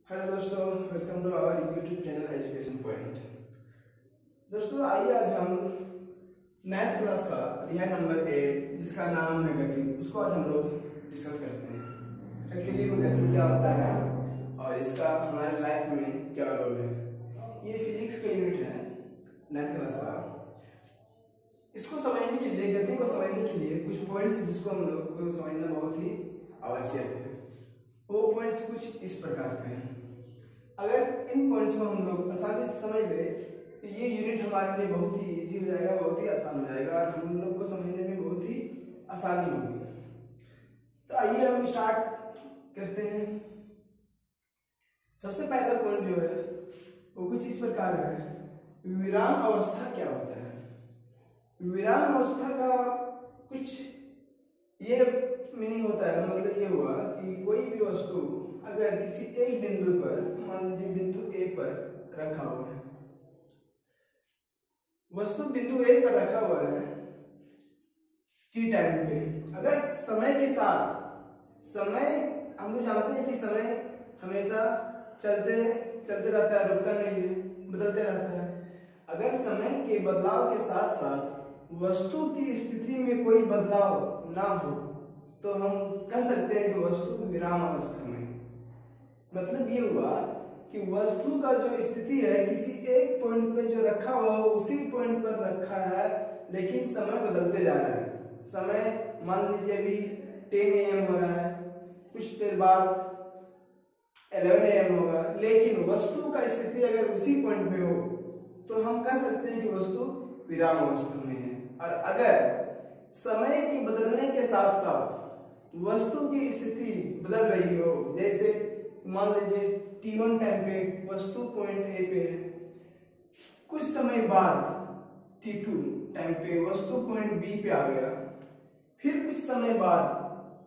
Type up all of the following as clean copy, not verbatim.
Hello दोस्तों, welcome to our YouTube channel education point. दोस्तों आइए आज हम 9th क्लास का अध्याय नंबर 8 जिसका नाम है गति, उसको आज हम लोग डिस्कस करते हैं। एक्चुअली वो गति क्या होता है और इसका हमारे लाइफ में क्या रोल है। ये फिजिक्स का यूनिट है 9th क्लास का। इसको समझने के लिए, गति को समझने के लिए कुछ पॉइंट्स जिसको हम लोग को समझना बहुत ही आवश्यक है। वो पॉइंट्स कुछ इस प्रकार के हैं। अगर इन पॉइंट्स को हम लोग आसानी से समझ ले तो ये यूनिट हमारे लिए बहुत ही इजी हो जाएगा, बहुत ही आसान हो जाएगा और हम लोग को समझने में बहुत ही आसानी होगी। तो आइए हम स्टार्ट करते हैं। सबसे पहला पॉइंट जो है वो कुछ इस प्रकार है, विराम अवस्था क्या होता है। विराम अवस्था का कुछ ये मीनिंग होता है, मतलब ये हुआ कि कोई भी वस्तु अगर किसी एक बिंदु पर, मान लीजिए बिंदु ए पर रखा हुआ है, वस्तु बिंदु ए पर रखा हुआ है टी टाइम पे, अगर समय के साथ, समय हम लोग जानते हैं कि समय हमेशा चलते रहता है, रुकता नहीं है, बदलते रहता है। अगर समय के बदलाव के साथ साथ वस्तु की स्थिति में कोई बदलाव ना हो तो हम कह सकते हैं कि वस्तु विराम अवस्था में। मतलब ये हुआ कि वस्तु का जो स्थिति है किसी एक पॉइंट पे जो रखा हुआ हो उसी पॉइंट पर रखा है, लेकिन समय बदलते जा रहा है। समय मान लीजिए अभी 10 AM हो रहा है, कुछ देर बाद 11 AM होगा, लेकिन वस्तु का स्थिति अगर उसी पॉइंट पे हो तो हम कह सकते हैं कि वस्तु विराम अवस्था में है। और अगर समय के बदलने के साथ साथ वस्तु की स्थिति बदल रही हो, जैसे मान लीजिए T1 टाइम पे वस्तु पॉइंट ए पे है, कुछ समय बाद T2 टाइम पे वस्तु पॉइंट बी पे आ गया, फिर कुछ समय बाद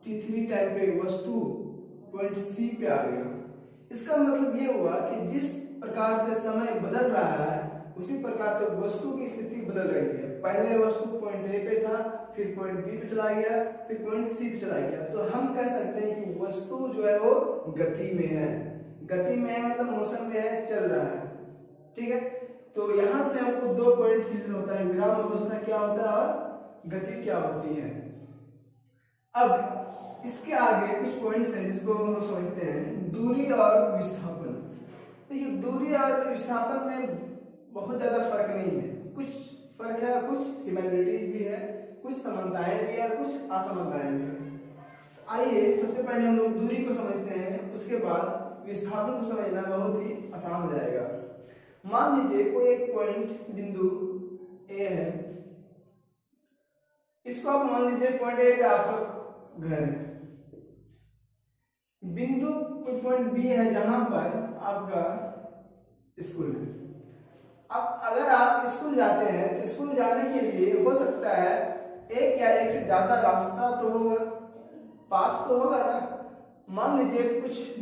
T3 टाइम पे वस्तु पॉइंट सी पे आ गया। इसका मतलब ये हुआ कि जिस प्रकार से समय बदल रहा है उसी प्रकार से वस्तु की स्थिति बदल रही है। पहले वस्तु पॉइंट ए पे था, फिर पॉइंट बी पे चला गया, फिर पॉइंट सी पे चला गया। तो हम कह सकते हैं कि वस्तु जो है वो गति में है। गति में है मतलब मोशन में है, चल रहा है। ठीक है, तो यहां से हमको 2 पॉइंट क्लियर होता है, विराम अवस्था क्या होता है और गति क्या होती है। अब इसके आगे कुछ पॉइंट्स हैं जिसको हम लोग समझते हैं, दूरी और विस्थापन। देखिए दूरी और विस्थापन में बहुत ज्यादा फर्क नहीं है, कुछ फर्क है, कुछ सिमिलरिटीज भी है, कुछ समानताएं भी है, कुछ असमानताएं भी है। आइए सबसे पहले हम लोग दूरी को समझते हैं, उसके बाद विस्थापन को समझना बहुत ही आसान हो जाएगा। मान लीजिए कोई एक पॉइंट बिंदु ए है, इसको आप मान लीजिए पॉइंट ए पे आपका घर है, बिंदु कोई पॉइंट बी है जहां पर आपका स्कूल है। अब अगर आप स्कूल जाते हैं तो स्कूल जाने के लिए हो सकता है एक या एक से ज्यादा रास्ता तो होगा, पाथ तो होगा ना। मान लीजिए कुछ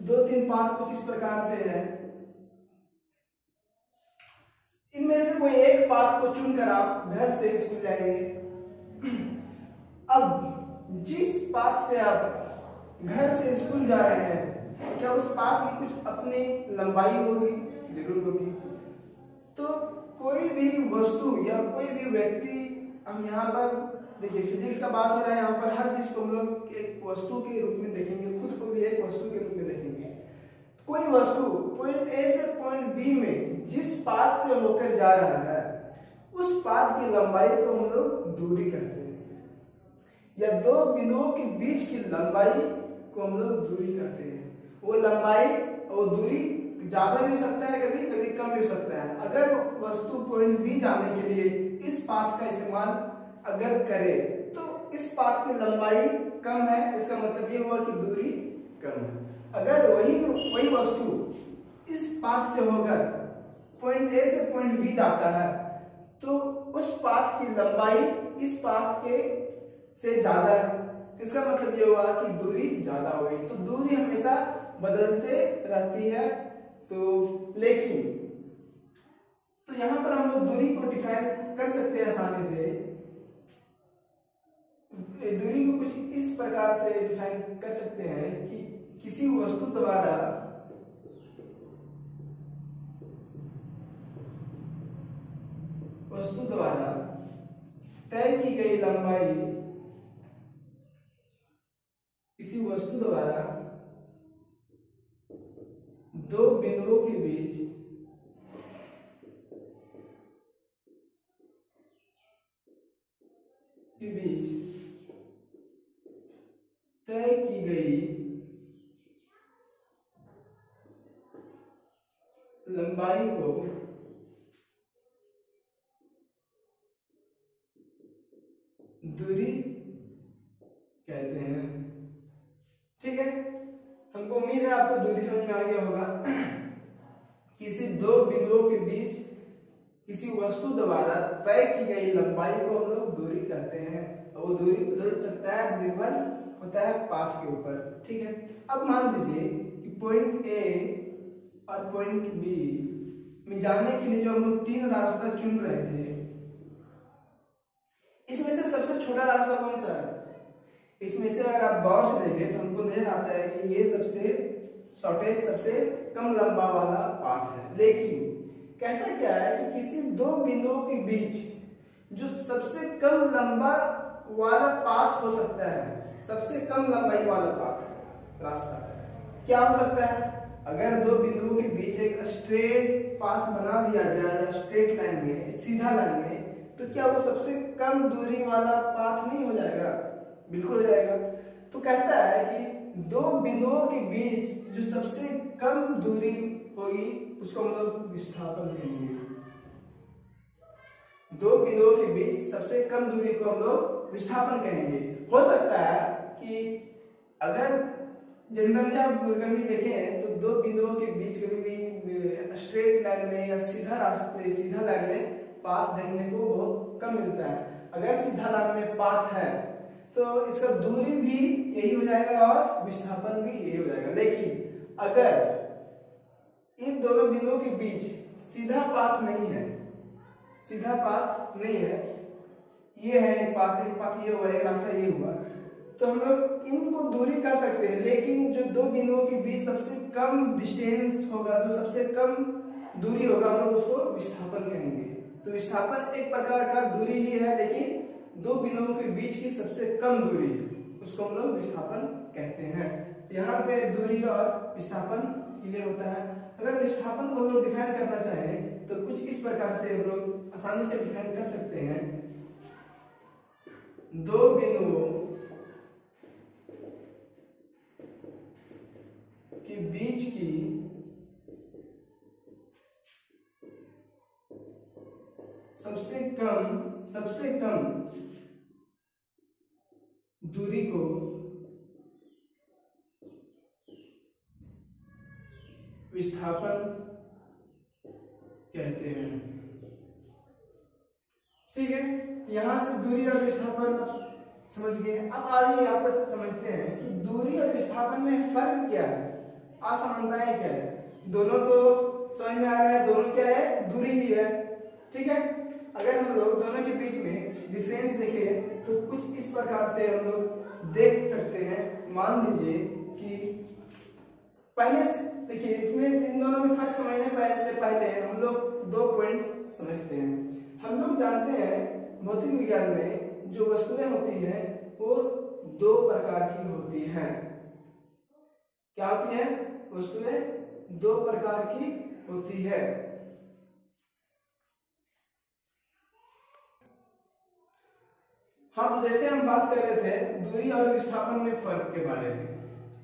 2-3 पाथ कुछ इस प्रकार से है, इनमें से कोई एक पाथ को चुनकर आप घर से स्कूल जाएंगे। अब जिस पाथ से आप घर से स्कूल जा रहे हैं, क्या उस पाथ की कुछ अपनी लंबाई होगी? जरूर होगी। तो कोई भी वस्तु या कोई भी व्यक्ति, हम यहाँ पर देखिए फिजिक्स का बात हो रहा है, यहाँ पर हर चीज को हम लोग एक वस्तु के रूप में देखेंगे, खुद को भी एक वस्तु के रूप में देखेंगे। कोई वस्तु पॉइंट ए से पॉइंट बी में जिस पाथ से होकर जा रहा है उस पाथ की लंबाई को हम लोग दूरी कहते हैं, या 2 बिंदुओं के बीच की लंबाई को हम लोग दूरी कहते हैं। वो लंबाई और दूरी ज्यादा भी हो सकता है, कभी कभी कम भी हो सकता है। अगर वस्तु पॉइंट बी जाने के लिए इस पाथ का इस्तेमाल अगर करे तो इस पाथ की लंबाई कम है, इसका मतलब ये हुआ कि दूरी कम है। अगर वही वस्तु इस पाथ से होकर पॉइंट ए से पॉइंट बी जाता है तो उस पाथ की लंबाई इस पाथ के से ज्यादा है, इसका मतलब ये हुआ कि दूरी ज्यादा हो गई। तो दूरी हमेशा बदलते रहती है। तो लेकिन तो यहां पर हम लोग दूरी को डिफाइन कर सकते हैं आसानी से। दूरी को कुछ इस प्रकार से डिफाइन कर सकते हैं कि किसी वस्तु द्वारा वस्तु द्वारा तय की गई लंबाई, किसी वस्तु द्वारा दो बिंदुओं के बीच तय की गई लंबाई को दूरी कहते हैं। ठीक है, हमको उम्मीद है आपको दूरी समझ में आ गया होगा। किसी दो बिंदुओं के बीच किसी वस्तु द्वारा तय की गई लंबाई को हम लोग दूरी कहते हैं, और वो दूरी बदल सकता है, निर्भर होता है पाथ के ऊपर। ठीक है, अब मान लीजिए कि पॉइंट ए और पॉइंट बी में जाने के लिए जो हम लोग तीन रास्ता चुन रहे थे, इसमें से सबसे छोटा रास्ता कौन सा है? इसमें से अगर आप गौर से देखें तो हमको नजर आता है कि ये सबसे शॉर्टेस्ट, सबसे कम लंबा वाला पाथ है। लेकिन कहता क्या है कि किसी दो बिंदुओं के बीच जो सबसे कम लंबा वाला पाथ हो सकता है, सबसे कम लंबाई वाला पाथ रास्ता क्या हो सकता है? अगर दो बिंदुओं के बीच एक स्ट्रेट पाथ बना दिया जाए या स्ट्रेट लाइन में, सीधा लाइन में, तो क्या वो सबसे कम दूरी वाला पाथ नहीं हो जाएगा? बिल्कुल हो जाएगा। तो कहता है कि दो बिंदुओं के बीच जो सबसे कम दूरी होगी उसको हम लोग विस्थापन कहेंगे। दो बिंदुओं के बीच सबसे कम दूरी को हम लोग विस्थापन कहेंगे। हो सकता है कि अगर जनरली आप कभी देखें तो दो बिंदुओं के बीच कभी भी स्ट्रेट लाइन में या सीधा रास्ते, सीधा लाइन में पाथ देखने को बहुत कम मिलता है। अगर सीधा लाइन में पाथ है तो इसका दूरी भी यही हो जाएगा और विस्थापन भी यही हो जाएगा। लेकिन अगर इन दोनों बिंदुओं के बीच सीधा पाथ नहीं है, सीधा पाथ नहीं है, ये है एक पाथ, एक पाथ ये हुआ, एक रास्ता ये हुआ, तो हम लोग इनको दूरी कह सकते हैं। लेकिन जो दो बिंदुओं के बीच सबसे कम डिस्टेंस होगा, जो सबसे कम दूरी होगा, हम लोग उसको विस्थापन कहेंगे। तो विस्थापन एक प्रकार का दूरी ही है, लेकिन दो बिंदुओं के बीच की सबसे कम दूरी, उसको हम लोग विस्थापन कहते हैं। यहाँ से दूरी और विस्थापन क्लियर होता है। अगर विस्थापन को हम लोग डिफाइन करना चाहें तो कुछ इस प्रकार से हम लोग आसानी से डिफाइन कर सकते हैं। दो बिंदुओं के बीच की सबसे कम दूरी को विस्थापन कहते हैं। ठीक है, यहां से दूरी और विस्थापन समझ गए। अब आइए यहाँ पर समझते हैं कि दूरी और विस्थापन में फर्क क्या है, असमानताएं क्या है। दोनों तो समझ में आ रहा है, दोनों क्या है? दूरी ही है। ठीक है, अगर हम लोग दोनों के बीच में डिफरेंस देखें तो कुछ इस प्रकार से हम लोग देख सकते हैं। मान लीजिए कि पहले देखिए, इसमें इन दोनों में फर्क समझने से पहले हम लोग दो पॉइंट समझते हैं। हम लोग जानते हैं भौतिक विज्ञान में जो वस्तुएं होती हैं वो दो प्रकार की होती हैं। क्या होती है? वस्तुएं दो प्रकार की होती है। हाँ, तो जैसे हम बात कर रहे थे दूरी और विस्थापन में फर्क के बारे में,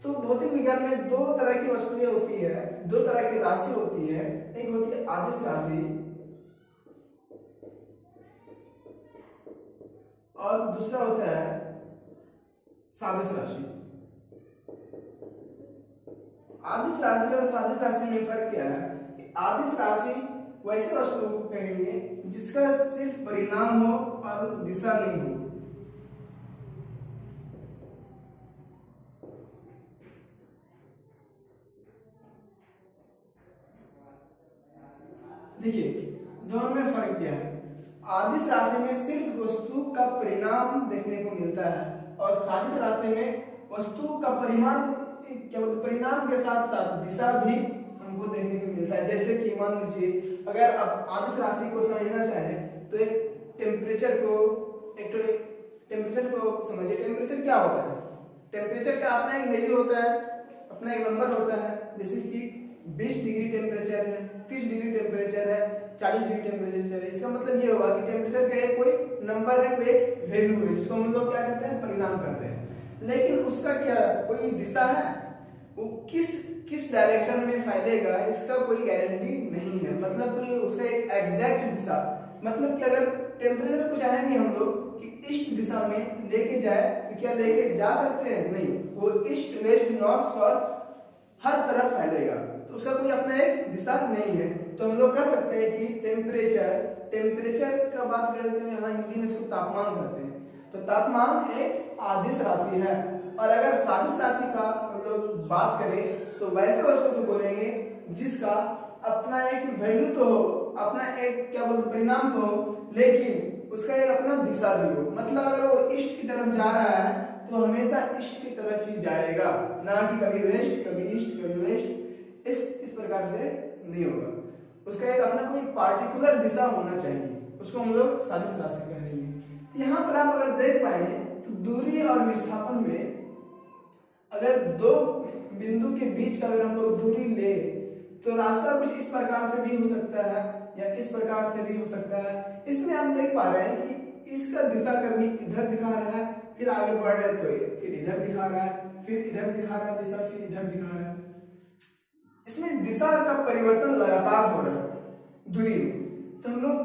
तो भौतिक विज्ञान में दो तरह की वस्तुएं होती है, दो तरह की राशि होती है। एक होती है अदिश राशि और दूसरा होता है सादिश राशि। अदिश राशि और सादिश राशि में फर्क क्या है? अदिश राशि वैसे वस्तुओं को कहेंगे जिसका सिर्फ परिणाम हो और दिशा नहीं हो। देखिए, दोनों में फर्क क्या है? अदिश राशि में सिर्फ वस्तु का परिणाम देखने को मिलता है और सादिश राशि में वस्तु का परिमाण, क्या बोलते, परिणाम के साथ साथ दिशा भी हमको देखने को मिलता है। जैसे कि मान लीजिए अगर आप अदिश राशि को समझना चाहें तो एक टेम्परेचर को समझिए। टेम्परेचर क्या होता है? टेम्परेचर का अपना एक वैल्यू होता है, अपना एक नंबर होता है। जैसे कि 20 डिग्री टेम्परेचर है, 30 डिग्री टेम्परेचर है, 40 डिग्री टेम्परेचर है। इसका मतलब ये होगा कि टेम्परेचर का एक कोई नंबर है, कोई एक वैल्यू है, जिसको हम लोग क्या कहते हैं? परिणाम कहते हैं। लेकिन उसका क्या कोई दिशा है? वो किस डायरेक्शन में फैलेगा इसका कोई गारंटी नहीं है। मतलब कोई उसका एक एग्जैक्ट दिशा, मतलब कि अगर टेम्परेचर को चाहेंगे हम लोग कि ईस्ट दिशा में लेके जाए तो क्या लेके जा सकते हैं? नहीं, वो ईस्ट वेस्ट नॉर्थ साउथ हर तरफ फैलेगा, तो उसका कोई अपना एक दिशा नहीं है। तो हम लोग कह सकते हैं कि टेम्परेचर का बात करते हैं, यहाँ हिंदी में इसको तापमान कहते हैं। तो तापमान एक आदिश राशि है, और अगर सादिश राशि का हम लोग बात करें तो वैसे वस्तु को बोलेंगे जिसका अपना एक वैल्यू तो हो, अपना एक क्या बोलते परिणाम तो हो, लेकिन उसका एक अपना दिशा भी हो। मतलब अगर वो ईस्ट की तरफ जा रहा है तो हमेशा ईस्ट की तरफ ही जाएगा, ना कि कभी वेस्ट, कभी ईस्ट, कभी वेस्ट। इस प्रकार से नहीं होगा। उसका एक अपना कोई पार्टिकुलर दिशा होना चाहिए, उसको हम लोग सादिश राशि कहेंगे। यहाँ पर आप अगर देख पाए तो दूरी और विस्थापन में अगर दो बिंदु के बीच का अगर हम लोग दूरी ले तो रास्ता कुछ इस प्रकार से भी हो सकता है या इस प्रकार से भी हो सकता है। इसमें आप देख पा रहे हैं कि इसका दिशा कभी इधर दिखा रहा है, फिर आगे बढ़ रहे तो फिर इधर दिखा रहा है, फिर इधर दिखा रहा है दिशा, फिर इधर दिखा रहा है। इसमें दिशा का परिवर्तन लगातार हो रहा है दूरी में। तो हम लोग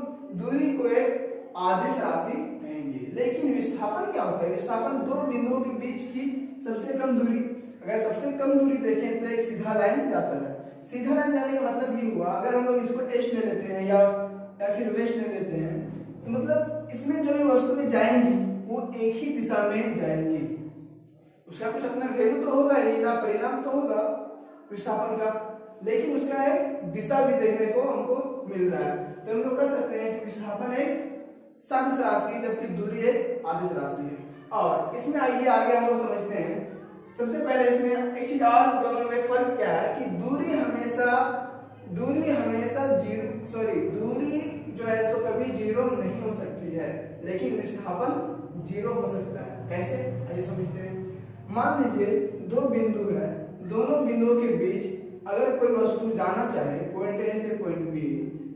दूरी को एक आदिश राशि कहेंगे। लेकिन विस्थापन क्या होता है? विस्थापन दो बिंदुओं के बीच की सबसे कम दूरी। अगर सबसे कम दूरी देखें तो एक सीधा लाइन जाता है। सीधा लाइन जाने का मतलब ये हुआ, अगर हम लोग इसको ईस्ट ले लेते हैं या फिर वेस्ट ले लेते हैं, तो मतलब इसमें जो भी वस्तुएं जाएंगी वो एक ही दिशा में जाएंगी। उसका कुछ अपना वैल्यू तो होगा ही ना, परिणाम तो होगा विस्थापन का, लेकिन उसका एक दिशा भी देखने को हमको मिल रहा है। तो हम लोग कह सकते हैं कि विस्थापन एक सादिश राशि जबकि दूरी एक आदिश राशि है। और इसमें आइए आगे हम लोग समझते हैं। सबसे पहले इसमें एक चीज और दोनों में फर्क क्या है कि दूरी हमेशा दूरी जो है सो कभी जीरो नहीं हो सकती है, लेकिन विस्थापन जीरो हो सकता है। कैसे? आइए समझते हैं। मान लीजिए दो बिंदु है, दोनों बिंदुओं के बीच अगर कोई वस्तु जाना चाहे पॉइंट ए से पॉइंट बी,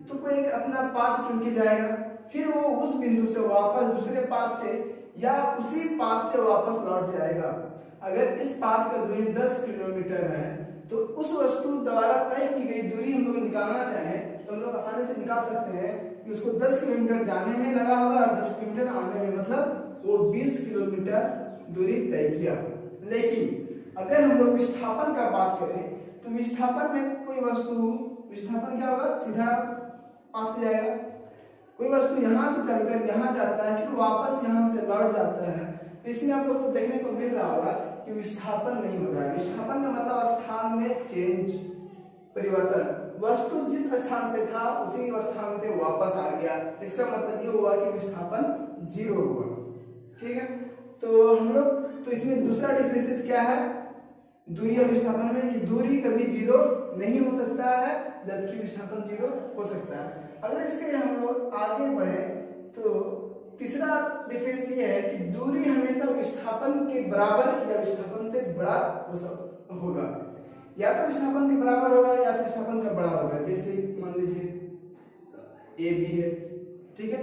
तो कोई एक अपना पाथ चुन के जाएगा, फिर वो उस बिंदु से वापस दूसरे पाथ से या उसी पाथ से वापस लौट जाएगा। अगर इस पाथ का दूरी 10 किलोमीटर है तो उस वस्तु द्वारा तय की गई दूरी हम लोग निकालना चाहें तो हम लोग आसानी से निकाल सकते हैं कि उसको 10 किलोमीटर जाने में लगा होगा और 10 किलोमीटर आने में, मतलब वो 20 किलोमीटर दूरी तय किया। लेकिन अगर हम लोग विस्थापन का बात करें तो विस्थापन में कोई वस्तु, विस्थापन क्या होगा? सीधा पाथ पे जाएगा। कोई वस्तु यहाँ से चलकर यहाँ जाता है, फिर वापस यहाँ से लौट जाता है। तो इसमें आप लोग को देखने को मिल रहा होगा कि विस्थापन नहीं हो रहा है। विस्थापन का मतलब स्थान में चेंज, परिवर्तन। वस्तु जिस स्थान पे था उसी स्थान पे वापस आ गया। इसका मतलब ये हुआ कि विस्थापन जीरो हुआ। ठीक है, तो हम लोग तो इसमें दूसरा डिफरेंस क्या है दूरी और विस्थापन में कि दूरी कभी जीरो नहीं हो सकता है जबकि विस्थापन जीरो हो सकता है। अगर इसके हम लोग आगे बढ़े तो तीसरा डिफरेंस ये है कि दूरी हमेशा विस्थापन के बराबर या विस्थापन से बड़ा होगा। या तो विस्थापन के बराबर होगा या तो विस्थापन का बड़ा होगा। जैसे मान लीजिए ए बी है, ठीक है।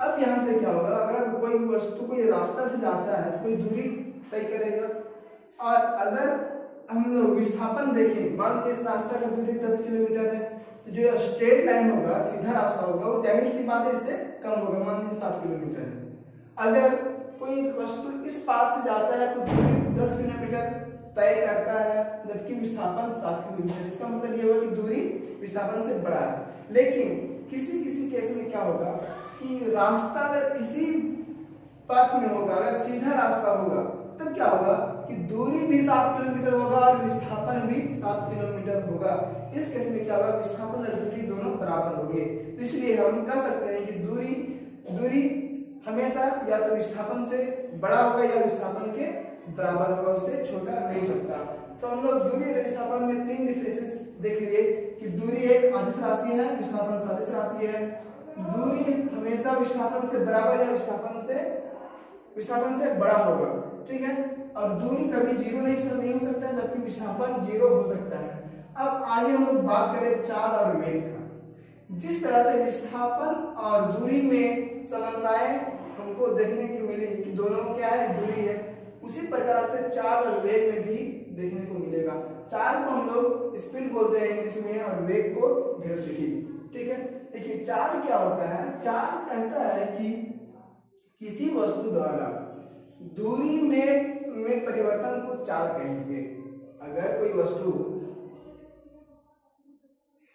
अब यहाँ से क्या होगा, अगर कोई वस्तु कोई रास्ता से जाता है तो कोई दूरी तय करेगा, और अगर हम लोग विस्थापन देखें, मान लीजिए इस रास्ता का दूरी 10 किलोमीटर है, तो जो स्ट्रेट लाइन होगा, सीधा रास्ता होगा, वो जाहिर सी बात है इससे कम होगा। मान लीजिए 7 किलोमीटर है। अगर कोई वस्तु इस पाथ से जाता है तो दूरी 10 किलोमीटर तय करता है जबकि विस्थापन 7 किलोमीटर। इसका मतलब ये होगा कि दूरी विस्थापन से बड़ा है। लेकिन किसी किसी केस में क्या होगा कि रास्ता अगर इसी पाथ में होगा, अगर सीधा रास्ता होगा, तब क्या होगा कि दूरी भी 7 किलोमीटर होगा और विस्थापन भी 7 किलोमीटर होगा। इस केस में क्या होगा, विस्थापन और दूरी दोनों बराबर होंगे। इसलिए हम कह सकते हैं कि दूरी हमेशा या तो विस्थापन से बड़ा होगा या विस्थापन के बराबर होगा, उससे छोटा नहीं हो सकता। तो हम लोग दूरी और विस्थापन में 3 डिफरेंसेस देख लिए कि दूरी एक आदिश राशि है, विस्थापन सादिश राशि है। दूरी हमेशा विस्थापन से बराबर या विस्थापन से बड़ा होगा, ठीक है। और दूरी कभी जीरो नहीं हो सकता है, जबकि विस्थापन जीरो हो सकता है। अब आगे हम लोग बात करें चाल और वेग का। जिस तरह से विस्थापन और दूरी में समानताएं हमको देखने की मिली कि दोनों क्या है, दूरी है, उसी प्रकार से चाल और वेग में भी देखने को मिलेगा। चाल को हम लोग स्पीड बोलते हैं इंग्लिश में, और वेग को वेलोसिटी, ठीक है। देखिए चाल क्या होता है, चाल कहता है कि किसी वस्तु द्वारा दूरी में परिवर्तन को चाल कहेंगे। अगर कोई वस्तु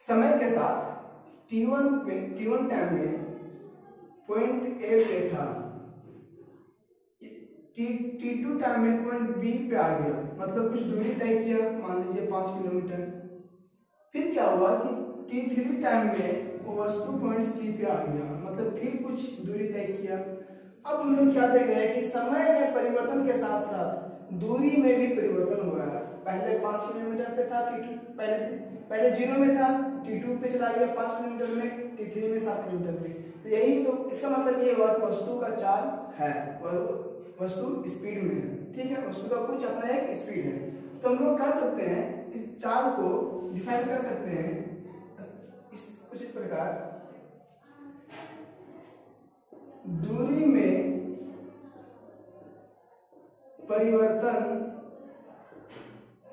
समय के साथ t1 टाइम में पॉइंट ए पे था, t2 टाइम में पॉइंट बी पे आ गया, मतलब कुछ दूरी तय किया, मान लीजिए 5 किलोमीटर। फिर क्या हुआ कि t3 टाइम में वो वस्तु पॉइंट सी पे आ गया, मतलब फिर कुछ दूरी तय किया। अब हम लोग क्या देख रहे हैं कि समय में परिवर्तन के साथ साथ दूरी में भी परिवर्तन हो रहा है। पहले 5 किलोमीटर पे था t2, पहले 0 में था, t2 पे चला गया 5 किलोमीटर में, t3 में 7 किलोमीटर में। तो यही तो इसका मतलब ये हुआ कि वस्तु का चाल है, वस्तु स्पीड में है, ठीक है। वस्तु का कुछ अपना एक स्पीड है। तो हम लोग कह सकते हैं इस चाल को डिफाइन कर सकते हैं कुछ इस प्रकार, दूरी में परिवर्तन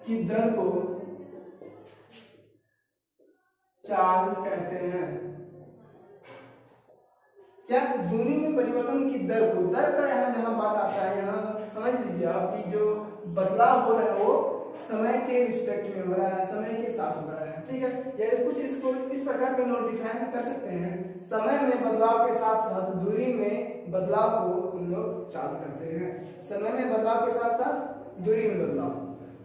की दर को चाल कहते हैं। क्या दूरी में परिवर्तन की दर को, दर का यहाँ जहां बात आता है, यहाँ समझ लीजिए आप कि जो बदलाव हो रहा है वो समय के रिस्पेक्ट में हो रहा है, समय के साथ हो रहा है, ठीक है। या कुछ इसको इस प्रकार के लोग डिफाइन कर सकते हैं, समय में बदलाव के साथ साथ दूरी में बदलाव को हम लोग चाल करते हैं। समय में बदलाव के साथ साथ दूरी में बदलाव।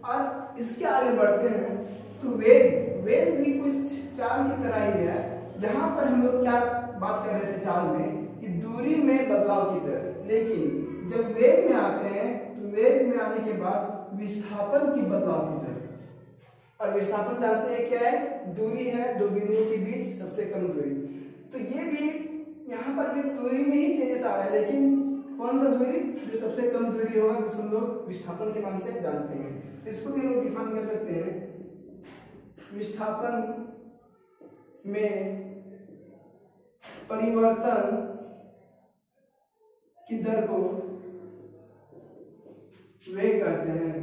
और इसके आगे बढ़ते हैं तो वेग भी कुछ चाल की तरह ही है। यहाँ पर हम लोग क्या बात कर रहे थे चाल में कि दूरी में बदलाव की दर, लेकिन जब वेग में आते हैं तो वेग में आने के बाद विस्थापन की बदलाव की दर, और विस्थापन जानते हैं क्या है, दूरी है दो बिंदुओं के बीच सबसे कम दूरी। तो ये भी यहाँ पर भी दूरी में ही चेंजेस आ रहा है, लेकिन कौन सा दूरी, जो सबसे कम दूरी होगा जिसको हम लोग विस्थापन के नाम से जानते हैं। तो इसको भी हम लोग डिफाइन कर सकते हैं, विस्थापन में परिवर्तन की दर को वेग कहते हैं,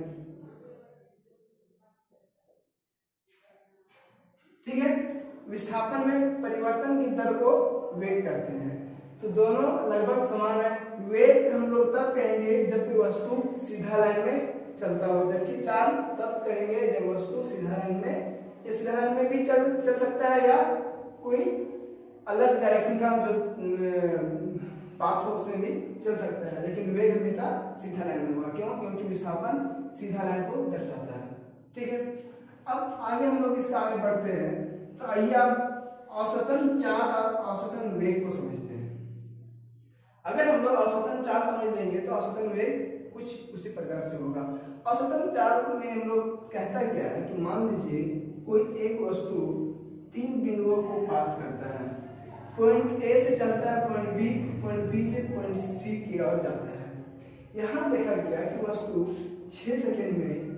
ठीक है। विस्थापन में परिवर्तन की दर को वेग कहते हैं। तो दोनों लगभग समान है। वेग हम लोग तब कहेंगे जब कोई वस्तु सीधा लाइन में चलता हो, जबकि चाल तब कहेंगे जब वस्तु सीधा लाइन में, इस लाइन में भी चल सकता है या कोई अलग डायरेक्शन का जो पाथ हो उसमें भी चल सकता है, लेकिन वेग हमेशा सीधा लाइन में होगा। क्यों? क्योंकि विस्थापन सीधा लाइन को दर्शाता है, ठीक है। अब आगे हम लोग इसका आगे बढ़ते हैं, तो आइए आप औसतन चाल और औसतन वेग को समझते हैं। अगर हम लोग औसतन चाल समझ लेंगे तो औसतन वेग कुछ उसी प्रकार से होगा। औसतन चाल में हम लोग कहता क्या है कि मान लीजिए कोई एक वस्तु 3 बिंदुओं को पास करता है, पॉइंट ए से चलता है पॉइंट बी से पॉइंट सी की ओर जाता है। यहाँ देखा गया कि वस्तु 6 सेकंड में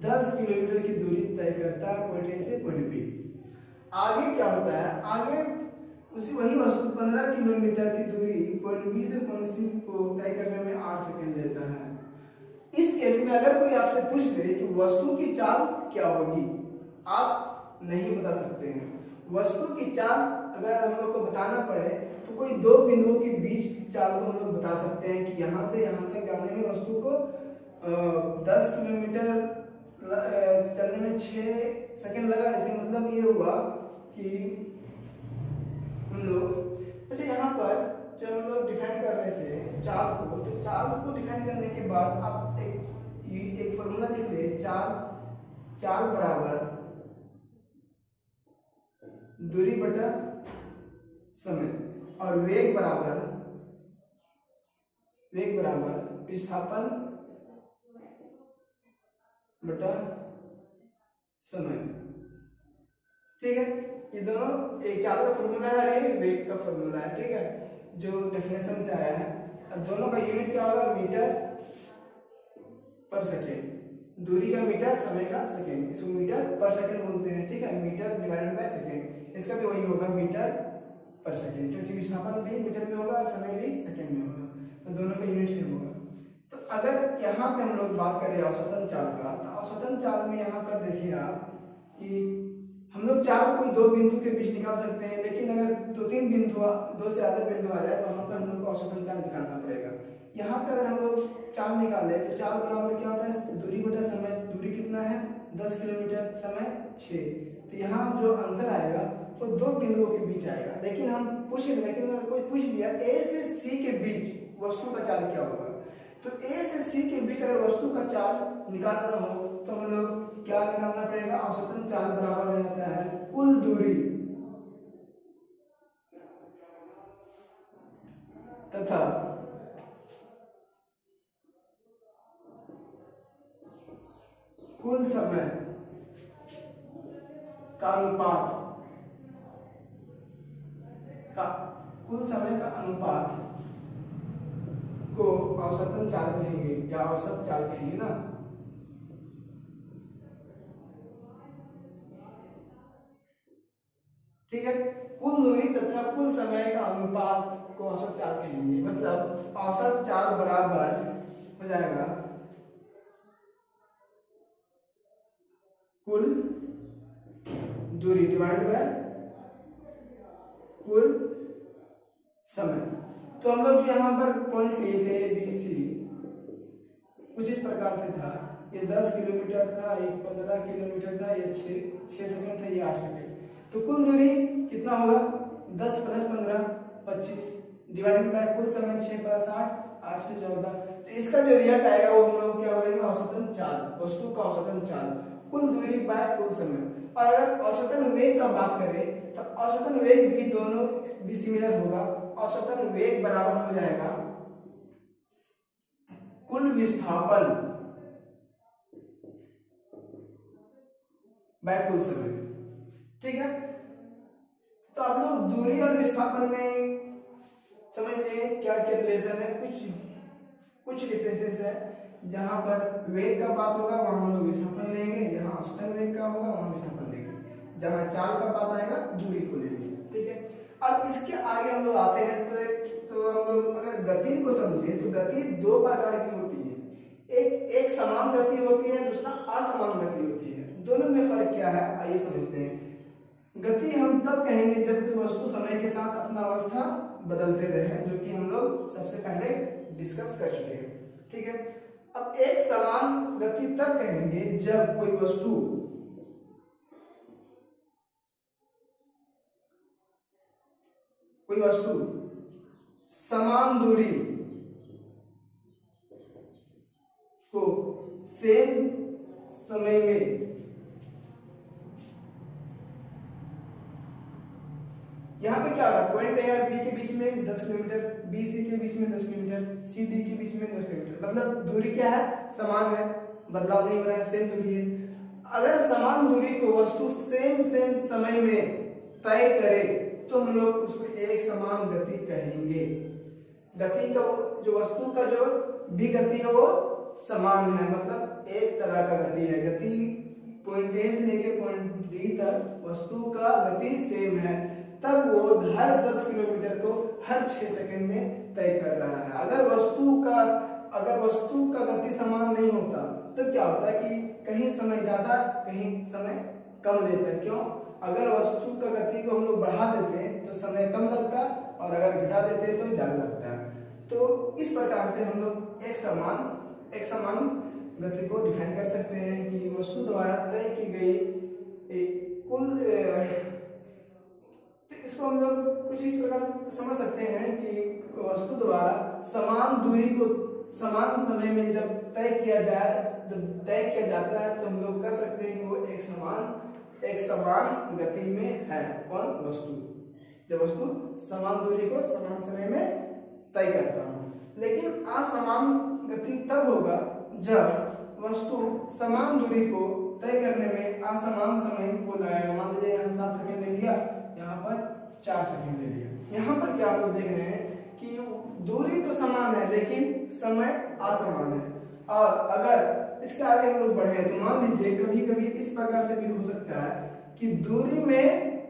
10 किलोमीटर की दूरी तय करता है पॉइंट ए से पॉइंट बी। आगे क्या होता है, आगे वही वस्तु 15 किलोमीटर की दूरी पॉइंट बी से पॉइंट सी को तय करने में 8 सेकंड लेता है। इस केस में अगर कोई आपसे पूछ दे कि वस्तु की चाल क्या होगी, आप नहीं बता सकते हैं। वस्तु की चाल अगर हम लोग को बताना पड़े तो कोई 2 बिंदुओं के बीच की चाल को हम लोग बता सकते हैं कि यहाँ से यहाँ तक जाने में वस्तु को 10 किलोमीटर चलने में 6 सेकंड लगा। इसे मतलब ये हुआ कि हम लोग अच्छा यहाँ पर जो हम लोग डिफाइन कर रहे थे चाल को, तो चाल को डिफाइन करने के बाद आप एक फॉर्मूला लिख ले, चाल बराबर दूरी बटा समय, और वेग बराबर विस्थापन बटा समय, ठीक है। ये दोनों एक चाल का फॉर्मूला है और ये वेग का फॉर्मूला है, ठीक है, जो डेफिनेशन से आया है। अब दोनों का यूनिट क्या होगा, मीटर पर सेकेंड, दूरी का मीटर, समय का सेकेंड, इसको मीटर पर सेकेंड बोलते हैं, ठीक है, मीटर डिवाइडेड बाय सेकेंड, इसका भी वही होगा मीटर पर सेकेंड, क्योंकि विस्थापन भी मीटर में होगा और समय भी सेकेंड में होगा, तो दोनों का यूनिट सेम होगा। तो अगर यहाँ पे हम लोग बात करें औसतन चाल का, तो औसतन चाल में यहाँ पर देखिए आप कि हम लोग चाल कोई दो बिंदु के बीच निकाल सकते हैं, लेकिन अगर दो से ज्यादा बिंदु आ जाए तो वहां पर हम लोग को औसतन चाल निकालना पड़ेगा। यहाँ पे अगर हम लोग चाल निकाले तो चाल बराबर क्या होता है, दूरी बटा समय, दूरी कितना है 10 किलोमीटर, समय 6, तो यहाँ जो आंसर आएगा वो दो बिंदुओं के बीच आएगा। लेकिन अगर कोई पूछ दिया ए से सी के बीच वस्तु का चाल क्या होगा, तो ए से सी के बीच अगर वस्तु का चाल निकालना हो तो हम लोग क्या निकालना पड़ेगा, औसतन चाल बराबर हो जाता है कुल दूरी तथा कुल समय का अनुपात को औसतन चाल कहेंगे या औसत चाल कहेंगे ना। ठीक है, कुल दूरी तथा कुल समय का अनुपात को औसत चाल कहेंगे। मतलब औसत चाल बराबर हो जाएगा कुल दूरी डिवाइड बाय कुल समय। तो हम लोग जो यहाँ पर पॉइंट लिए थे BC कुछ इस प्रकार से था, ये 10 किलोमीटर था, ये 15 किलोमीटर था, ये 6 सेकंड था, ये 8 सेकंड। तो कुल दूरी कितना होगा, 10 + 15 25 डिवाइडेड बाय कुल समय 6 + 8 8 से 14। तो इसका जो रिजल्ट आएगा वो हम लोग क्या बोलेंगे, औसतन चाल, वस्तु का औसतन चाल, कुल दूरी बाय कुल समय। और अगर औसतन वेग का बात करें तो औसतन वेग भी दोनों भी सिमिलर होगा। औसतन वेग बराबर हो जाएगा कुल विस्थापन बाय कुल समय। ठीक है, तो आप लोग दूरी और विस्थापन में समझ लें क्या क्या रिलेशन है, कुछ डिफरेंसेस है। जहां पर वेग का बात होगा वहां हम लोग विस्थापन लेंगे, जहां औसतन वेग का होगा वहां विस्थापन लेंगे, जहां चाल का बात आएगा दूरी को लेंगे। ठीक है, अब इसके आगे हम लोग आते हैं तो हम लोग अगर गति को समझे तो गति दो प्रकार की होती है, एक समान गति होती है, दूसरा असमान गति होती है। दोनों में फर्क क्या है आइए समझते हैं। गति हम तब कहेंगे जब कोई वस्तु समय के साथ अपना अवस्था बदलते रहे, जो कि हम लोग सबसे पहले डिस्कस कर चुके हैं। ठीक है, अब एक समान गति तब कहेंगे जब कोई वस्तु समान दूरी को सेम समय में यहाँ पे क्या हो रहा है, पॉइंट ए और बी के बीच में 10 किलोमीटर, बी सी के बीच में 10 किलोमीटर, सी डी के बीच में 10 किलोमीटर, मतलब दूरी क्या है, समान है, बदलाव नहीं हो रहा है, सेम दूरी है। अगर समान दूरी को वस्तु सेम समय में तय करे तो हम लोग उसको एक समान गति कहेंगे। गति का जो वस्तु का जो भी गति है वो समान है, मतलब एक तरह का गति है। गति पॉइंट ए से लेके पॉइंट डी तक वस्तु का गति सेम है, तब वो हर 10 किलोमीटर को हर 6 सेकंड में तय कर रहा है। अगर वस्तु का गति समान नहीं होता तो क्या होता है कि कहीं समय ज्यादा कहीं समय कम लेता है। क्यों? अगर वस्तु का गति को हम लोग बढ़ा देते हैं तो समय कम लगता है, और अगर घटा देते हैं तो ज्यादा लगता है। तो इस प्रकार से हम लोग एक समान गति को डिफाइन कर सकते हैं कि वस्तु द्वारा तय की गई कुल, तो इसको हम लोग कुछ इस प्रकार समझ सकते हैं कि वस्तु द्वारा समान दूरी को समान समय में जब तय किया जाता है तो हम लोग कह सकते हैं कि वो एक समान गति में है। कौन? वस्तु। जब वस्तु समान दूरी को समान समय में तय करता हो। लेकिन असमान गति तब होगा जब वस्तु समान दूरी को तय करने में असमान समय को लगाएगा। मान लीजिए यहाँ 7 सेकंड ले लिया, यहाँ पर 4 सेकंड ले लिया। यहाँ पर क्या हम लोग देख रहे हैं कि दूरी तो समान है लेकिन समय असमान है। और अगर इसके आगे हम लोग बढ़े तो मान लीजिए कभी कभी इस प्रकार से भी हो सकता है कि दूरी में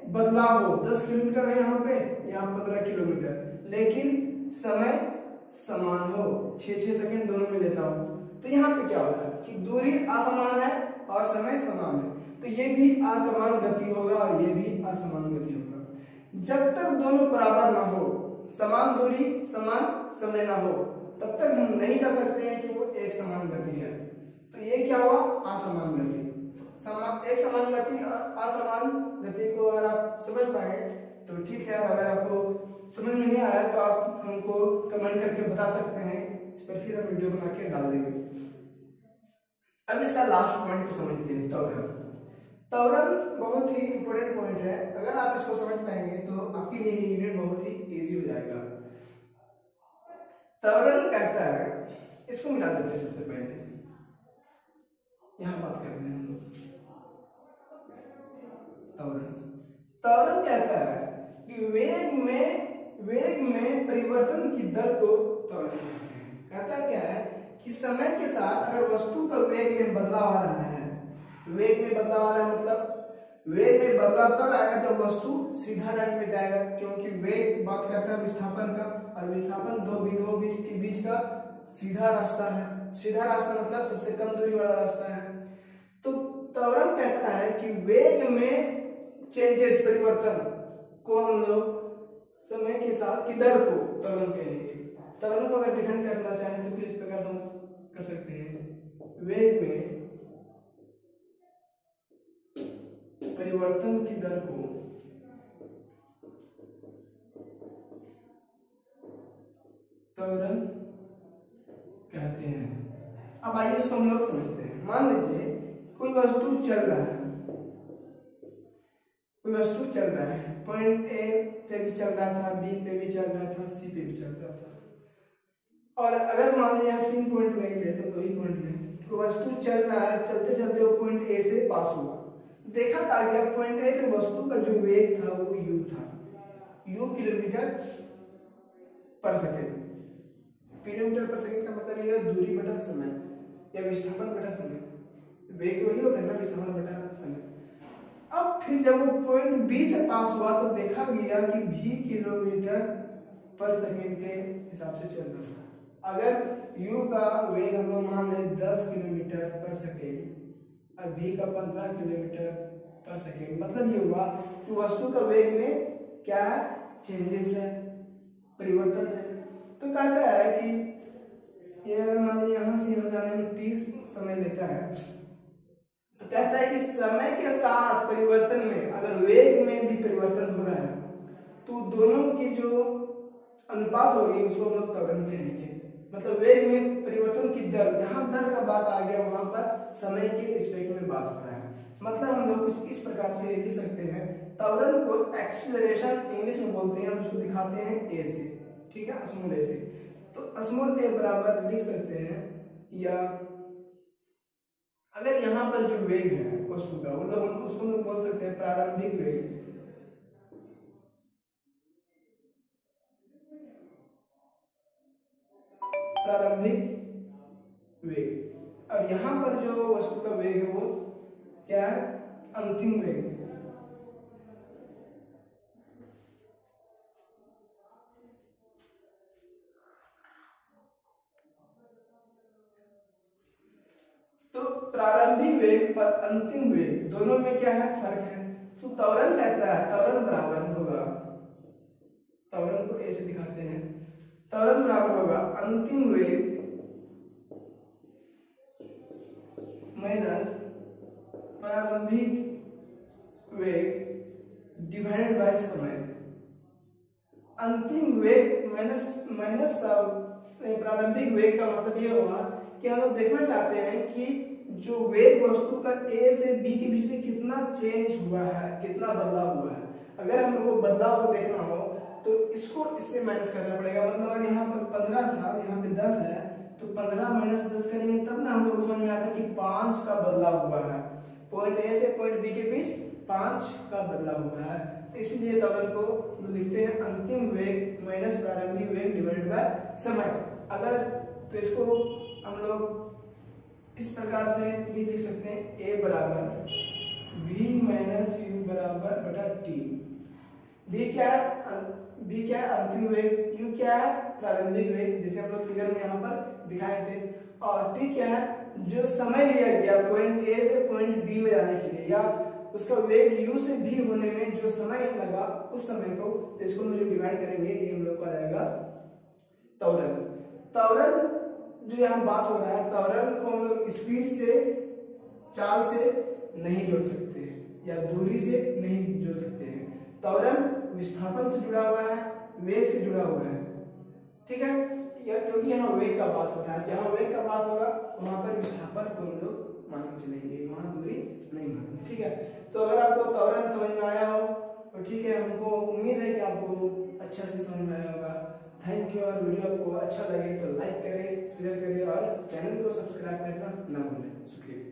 बदलाव हो। 10 किलोमीटर है यहाँ पे, यहाँ 15 किलोमीटर, लेकिन समय समान हो, 6-6 सेकंड दोनों में लेता हो। तो यहाँ पे क्या होगा कि दूरी असमान है और समय समान है, तो ये भी असमान गति होगा और ये भी असमान गति होगा। जब तक दोनों बराबर ना हो, समान दूरी समान समय ना हो, तब तक हम नहीं कह सकते हैं कि वो एक समान गति है। तो ये क्या हुआ, असमान गति। एक समान गति और असमान गति को अगर आप समझ पाए तो ठीक है। अगर आपको समझ में नहीं आया तो आप हमको कमेंट करके बता सकते हैं, इस पर फिर हम वीडियो बना के डाल देंगे। अब इसका लास्ट पॉइंट को समझते हैं, त्वरण। त्वरण बहुत ही इंपॉर्टेंट पॉइंट है। अगर आप इसको समझ पाएंगे तो आपके लिए यूनिट बहुत ही इजी हो जाएगा। त्वरण कहता है, इसको मिला देते हैं सबसे पहले, यहां बात करते हैं हम लोग। त्वरण कहता है कि वेग में परिवर्तन की दर को त्वरण कहते हैं। कहता क्या है कि समय के साथ अगर वस्तु का वेग में बदलाव आ रहा है, वेग में बदलाव आ रहा है मतलब वेग में बदलाव तब आएगा जब वस्तु सीधा लाइन में जाएगा, क्योंकि वेग बात करता है विस्थापन का, और विस्थापन दो बिंदुओं के बीच का सीधा रास्ता है। सीधा रास्ता मतलब सबसे कम दूरी वाला रास्ता है। तो त्वरण कहता है कि वेग में चेंजेस, परिवर्तन को हम लोग समय के साथ की दर को त्वरण कहेंगे। त्वरण को अगर डिफाइन करना चाहें तो किस प्रकार समझ कर सकते हैं, वेग में परिवर्तन की दर को त्वरण कहते हैं। अब आइए इसको हम लोग समझते हैं। मान लीजिए कोई वस्तु चल रहा है, पॉइंट ए पे भी चल रहा था, बी पे भी चल रहा था, सी पे भी चल रहा था। और अगर मान लिया 3 पॉइंट नहीं लेते, 2 ही पॉइंट लेते, तो वस्तु चल रहा है, चलते चलते वो पॉइंट ए से पास हुआ, देखा था गया पॉइंट ए पे वस्तु का जो वेग था वो u था, u किलोमीटर पर सेकंड। किलोमीटर पर सेकंड का मतलब ये है दूरी बटा समय या विस्थापन बटा समय। वेग तो वही होता है ना, विस्थापन बटा समय। अब फिर जब वो पॉइंट बी से पास हुआ तो देखा गया कि v किलोमीटर पर सेकंड के हिसाब से चल रहा था। अगर u का वेग हम लोग मान लें 10 किलोमीटर पर सेकंड और v का 15 किलोमीटर पर सेकंड, मतलब ये हुआ कि वस्तु का वेग में क्या है, चेंजेस है, परिवर्तन है। तो कहता है कि ये मान लीजिए यहाँ से यहाँ जाने में 30 समय लेता है, तो कहता है कि समय के साथ परिवर्तन में अगर वेग में भी परिवर्तन हो रहा है तो दोनों की जो अनुपात होगी उसको हम लोग त्वरण कहेंगे। मतलब वेग में परिवर्तन की दर, जहां दर का बात आ गया वहां पर समय के रिस्पेक्ट में बात हो रहा है। मतलब हम लोग कुछ इस प्रकार से लिख सकते हैं, त्वरण को एक्सीलरेशन इंग्लिश में बोलते हैं, हम उसको दिखाते हैं ए से, ठीक है, स्मॉल ए से। तो स्मॉल ए बराबर लिख सकते हैं, या अगर यहाँ पर जो वेग है वस्तु का, वो लोग उसको हम बोल सकते हैं प्रारंभिक वेग। प्रारंभिक वेग। और यहाँ पर जो वस्तु का वेग है वो क्या है, अंतिम वेग। तो प्रारंभिक वेग और अंतिम वेग दोनों में क्या है, फर्क है। तो त्वरण कहता है, त्वरण बराबर होगा, त्वरण को ऐसे दिखाते हैं, त्वरण बराबर होगा अंतिम वेग माइनस प्रारंभिक वेग डिवाइडेड बाय समय। अंतिम वेग माइनस प्रारंभिक वेग का मतलब ये होगा कि हम लोग देखना चाहते हैं कि जो वेग वस्तु का ए से बी के बीच में कितना चेंज हुआ है, कितना बदलाव हुआ है। अगर हमको बदलाव को देखना हो तो इसको इससे माइनस करना पड़ेगा। मतलब अगर यहाँ पर 15 था, यहाँ पे 10 है, तो 15 माइनस 10 करेंगे तब ना हम लोग को समझ में आता है कि 5 का बदला हुआ है। पॉइंट ए से पॉइंट बी के बीच 5 का बदला हुआ है। तो इसलिए त्वरण को लिखते हैं अंतिम वेग माइनस प्रारंभिक वेग डिवाइडेड बाय समय। अगर तो इसको हम लोग इस प्रकार से भी लिख सकते हैं, a बराबर v माइनस u बराबर बटा t। v क्या है? v क्या है? अंतिम वेग। u क्या है? प्रारंभिक वेग, जैसे हम लोग फिगर में यहाँ पर दिखाए थे। और t क्या है? जो समय लिया गया पॉइंट a से पॉइंट b में जाने के लिए, या उसका वेग u से v होने में जो समय लगा उस समय को, तो इसको हम जो डिवाइड करेंगे ये हम लोग को आ जाएगा त्वरण। त्वरण जो यहाँ बात हो रहा है, त्वरण को हम लोग स्पीड से, चाल से नहीं जोड़ सकते हैं या दूरी से नहीं जोड़ सकते हैं। त्वरण विस्थापन से जुड़ा हुआ है, वेग से जुड़ा हुआ है, ठीक है। या क्योंकि यहाँ वेग का बात हो रहा है, जहाँ वेग का बात होगा वहां पर विस्थापन को हम लोग मान के चलेंगे, वहां दूरी नहीं मानेंगे, ठीक है। तो अगर आपको त्वरण समझ में आया हो तो ठीक है, हमको उम्मीद है कि आपको अच्छा से समझ में आया होगा। Thank you. और वीडियो आपको अच्छा लगे तो लाइक करें, शेयर करें और चैनल को सब्सक्राइब करना ना भूलें। शुक्रिया।